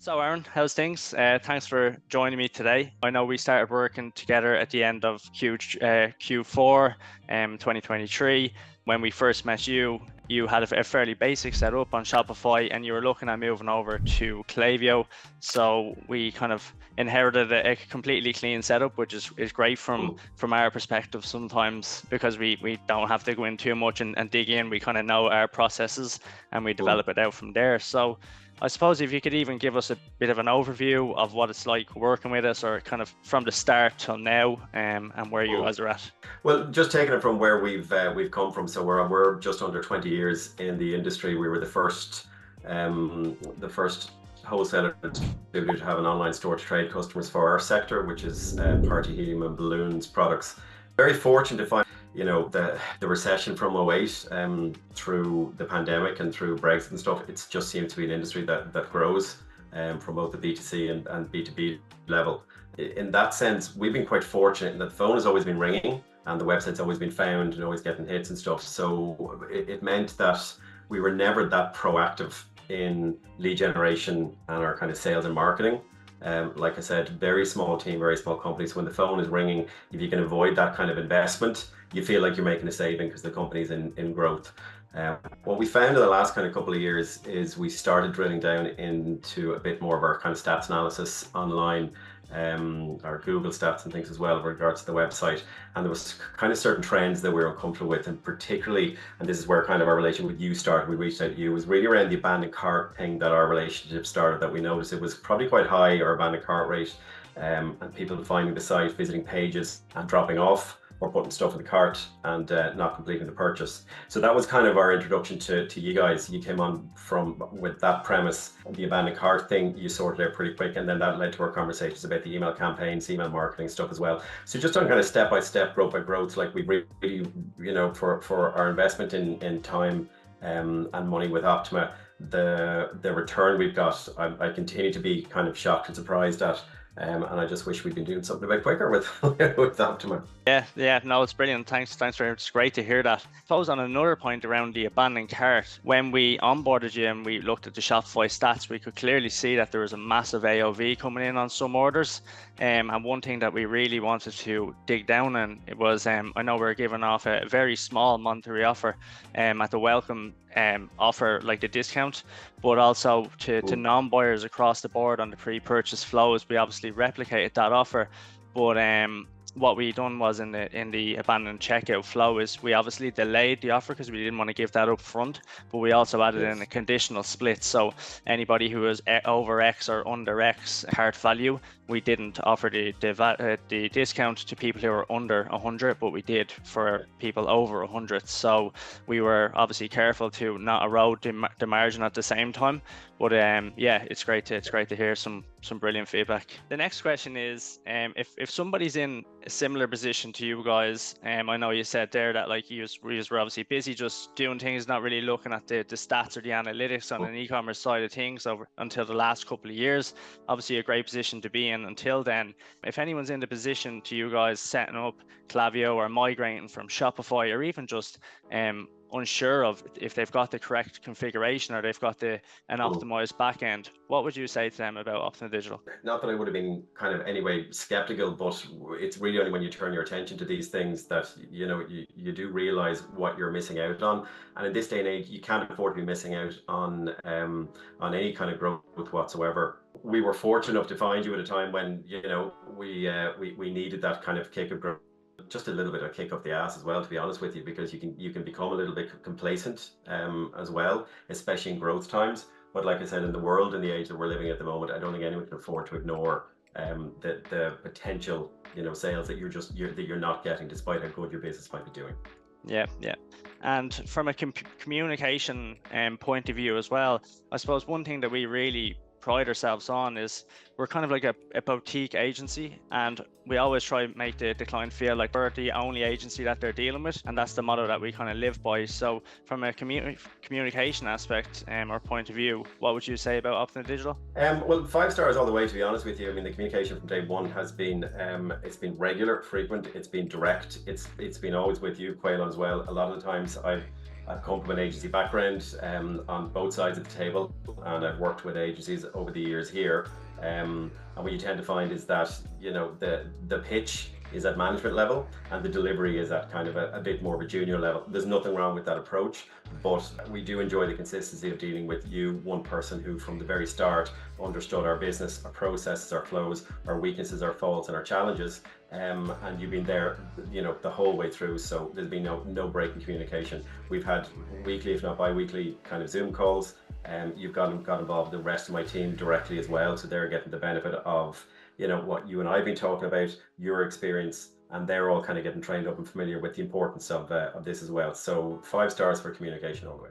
So Aaron, how's things? Thanks for joining me today. I know we started working together at the end of Q4 2023. When we first met you, you had a fairly basic setup on Shopify and you were looking at moving over to Klaviyo. So we kind of inherited a completely clean setup, which is great from our perspective sometimes, because we don't have to go in too much and dig in. We kind of know our processes and we develop it out from there. So I suppose if you could even give us a bit of an overview of what it's like working with us, or kind of from the start till now, and where you guys are at. Well, just taking it from where we've come from, so we're just under 20 years in the industry. We were the first wholesaler to have an online store to trade customers for our sector, which is party helium and balloons products. Very fortunate to find, the recession from 08 through the pandemic and through Brexit and stuff. It just seems to be an industry that grows from both the B2C and B2B level. In that sense, we've been quite fortunate in that the phone has always been ringing and the website's always been found and always getting hits and stuff. So it meant that we were never that proactive in lead generation and our kind of sales and marketing. Like I said, very small team, very small company. So when the phone is ringing, if you can avoid that kind of investment, you feel like you're making a saving because the company's in growth. What we found in the last kind of couple of years is we started drilling down into a bit more of our kind of stats analysis online, our Google stats and things as well with regards to the website. And there was kind of certain trends that we were uncomfortable with, and particularly, and this is where kind of our relation with you started, we reached out to you, was really around the abandoned cart thing that our relationship started, that we noticed it was probably quite high, our abandoned cart rate, and people finding the site, visiting pages and dropping off or putting stuff in the cart and not completing the purchase. So that was kind of our introduction to you guys. You came on with that premise, the abandoned cart thing, you sorted out pretty quick, and then that led to our conversations about the email campaigns, email marketing stuff as well. So just on kind of step by step, growth by growth, like we really, for our investment in time and money with Optima, the return we've got, I continue to be kind of shocked and surprised at. And I just wish we'd been doing something a bit quicker with Optima. Yeah, no, it's brilliant. Thanks very much. It's great to hear that. I suppose on another point around the abandoned cart, when we onboarded you and we looked at the Shopify stats, we could clearly see that there was a massive AOV coming in on some orders. And one thing that we really wanted to dig down in, it was, I know we were giving off a very small monetary offer at the welcome offer, like the discount, but also to non-buyers across the board on the pre-purchase flows. We obviously replicated that offer, but what we done was in the abandoned checkout flow is we obviously delayed the offer because we didn't want to give that up front, but we also added in a conditional split. So anybody who was over X or under X heart value, we didn't offer the discount to people who were under 100, but we did for people over 100. So we were obviously careful to not erode the margin at the same time. But yeah, it's great to hear some brilliant feedback. The next question is, if somebody's in a similar position to you guys, I know you said there that like you were obviously busy just doing things, not really looking at the stats or the analytics on an e-commerce side of things until the last couple of years. Obviously a great position to be in until then. If anyone's in the position to you guys setting up Klaviyo or migrating from Shopify, or even just unsure of if they've got the correct configuration or they've got an optimized backend, what would you say to them about Optima Digital? Not that I would have been kind of anyway skeptical, but it's really only when you turn your attention to these things that you do realize what you're missing out on. And in this day and age, you can't afford to be missing out on any kind of growth whatsoever. We were fortunate enough to find you at a time when we needed that kind of kick of growth. Just a little bit of a kick up the ass as well, to be honest with you, because you can become a little bit complacent as well, especially in growth times. But like I said, in the world and the age that we're living at the moment, I don't think anyone can afford to ignore the potential sales that you're not getting, despite how good your business might be doing. Yeah. And from a communication point of view as well, I suppose one thing that we really pride ourselves on is we're kind of like a boutique agency, and we always try and make the client feel like we're the only agency that they're dealing with, and that's the motto that we kind of live by. So from a communication aspect or point of view, what would you say about Optima Digital? Well, 5 stars all the way, to be honest with you. I mean, the communication from day one has been it's been regular, frequent, it's been direct, it's been always with you, Quayle, as well. A lot of the times I've come from an agency background on both sides of the table, and I've worked with agencies over the years here. And what you tend to find is that, you know, the pitch is at management level and the delivery is at kind of a bit more of a junior level. There's nothing wrong with that approach, but we do enjoy the consistency of dealing with you, one person who from the very start understood our business, our processes, our flows, our weaknesses, our faults and our challenges. And you've been there, you know, the whole way through. So there's been no break in communication. We've had weekly, if not bi-weekly, kind of Zoom calls. You've got involved the rest of my team directly as well, so they're getting the benefit of, you know, what you and I have been talking about, your experience, and they're all kind of getting trained up and familiar with the importance of this as well. So 5 stars for communication all the way.